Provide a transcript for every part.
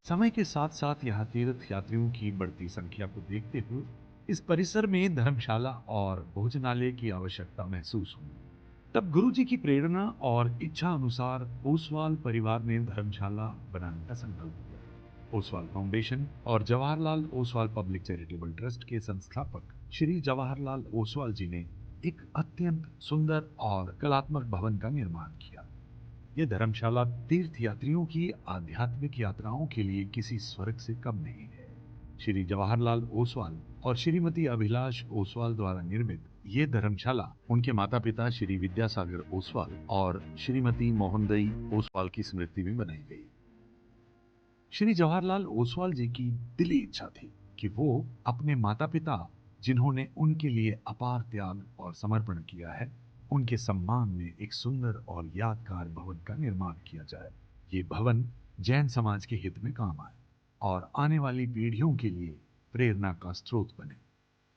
समय के साथ साथ यहाँ तीर्थ यात्रियों की बढ़ती संख्या को देखते हुए इस परिसर में धर्मशाला और भोजनालय की आवश्यकता महसूस हुई। तब गुरु जी की प्रेरणा और इच्छा अनुसार ओसवाल परिवार ने धर्मशाला बनाने का संकल्प लिया। ओसवाल फाउंडेशन और Jawaharlal Oswal public charitable trust के संस्थापक श्री जवाहरलाल ओसवाल जी ने एक अत्यंत सुंदर और कलात्मक भवन का निर्माण किया। यह धर्मशाला तीर्थ यात्रियों की आध्यात्मिक यात्राओं के लिए किसी स्वर्ग से कम नहीं है। श्री जवाहरलाल ओसवाल और श्रीमती अभिलाष ओसवाल द्वारा निर्मित ये धर्मशाला उनके माता पिता श्री विद्यासागर ओसवाल और श्रीमती मोहनदई ओसवाल की स्मृति में बनाई गई। श्री जवाहरलाल ओसवाल जी की दिली इच्छा थी कि वो अपने माता पिता जिन्होंने उनके लिए अपार त्याग और समर्पण किया है, उनके सम्मान में एक सुंदर और यादगार भवन का निर्माण किया जाए। ये भवन जैन समाज के हित में काम आए और आने वाली पीढ़ियों के लिए प्रेरणा का स्रोत बने।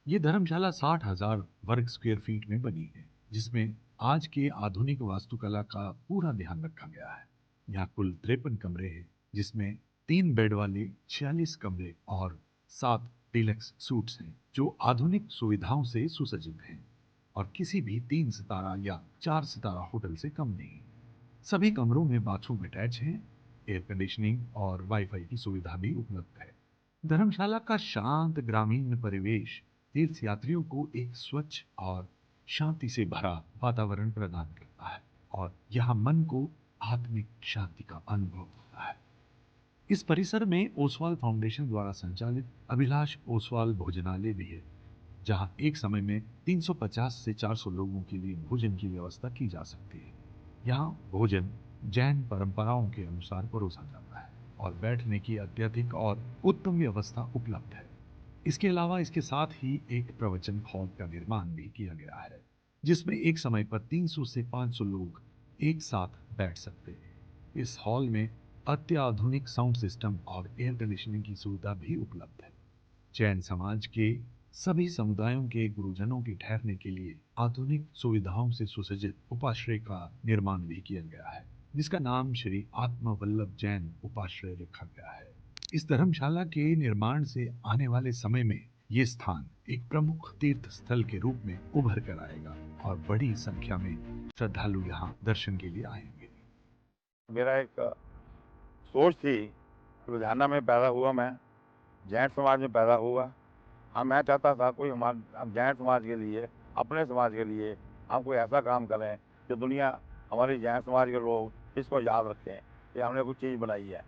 ये धर्मशाला 60,000 वर्ग स्क्वायर फीट में बनी है, जिसमें आज के आधुनिक वास्तुकला का पूरा ध्यान रखा गया है। यहाँ कुल 53 कमरे हैं, जिसमें 3 बेड वाले 46 कमरे और 7 डिलक्स सूट्स हैं, जो आधुनिक सुविधाओं से सुसज्जित हैं और किसी भी 3 सितारा या 4 सितारा होटल से कम नहीं। सभी कमरों में बाथरूम अटैच हैं, एयर कंडीशनिंग और वाईफाई की सुविधा भी उपलब्ध है। धर्मशाला का शांत ग्रामीण परिवेश तीर्थ यात्रियों को एक स्वच्छ और शांति से भरा वातावरण प्रदान करता है और यहाँ मन को आत्मिक शांति का अनुभव होता है। इस परिसर में ओसवाल फाउंडेशन द्वारा संचालित अभिलाष ओसवाल भोजनालय भी है, जहां एक समय में 350 से 400 लोगों के लिए भोजन की व्यवस्था की जा सकती है। यहाँ भोजन जैन परंपराओं के अनुसार परोसा जाता है और बैठने की अत्यधिक और उत्तम व्यवस्था उपलब्ध है। इसके अलावा इसके साथ ही एक प्रवचन हॉल का निर्माण भी किया गया है, जिसमें एक समय पर 300 से 500 लोग एक साथ बैठ सकते हैं। इस हॉल में अत्याधुनिक साउंड सिस्टम और एयर कंडीशनिंग की सुविधा भी उपलब्ध है। जैन समाज के सभी समुदायों के गुरुजनों के ठहरने के लिए आधुनिक सुविधाओं से सुसज्जित उपाश्रय का निर्माण भी किया गया है, जिसका नाम श्री आत्मवल्लभ जैन उपाश्रय रखा गया है। इस धर्मशाला के निर्माण से आने वाले समय में ये स्थान एक प्रमुख तीर्थ स्थल के रूप में उभर कर आएगा और बड़ी संख्या में श्रद्धालु यहाँ दर्शन के लिए आएंगे। मेरा एक सोच थी, लुधियाना में पैदा हुआ मैं, जैन समाज में पैदा हुआ। मैं चाहता था कोई हम जैन समाज के लिए, अपने समाज के लिए हम कोई ऐसा काम करें जो दुनिया, हमारी जैन समाज के लोग इसको याद रखें कि हमने कुछ चीज़ बनाई है।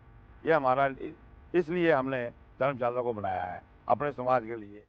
ये हमारा इसलिए हमने धर्मशाला को बनाया है, अपने समाज के लिए।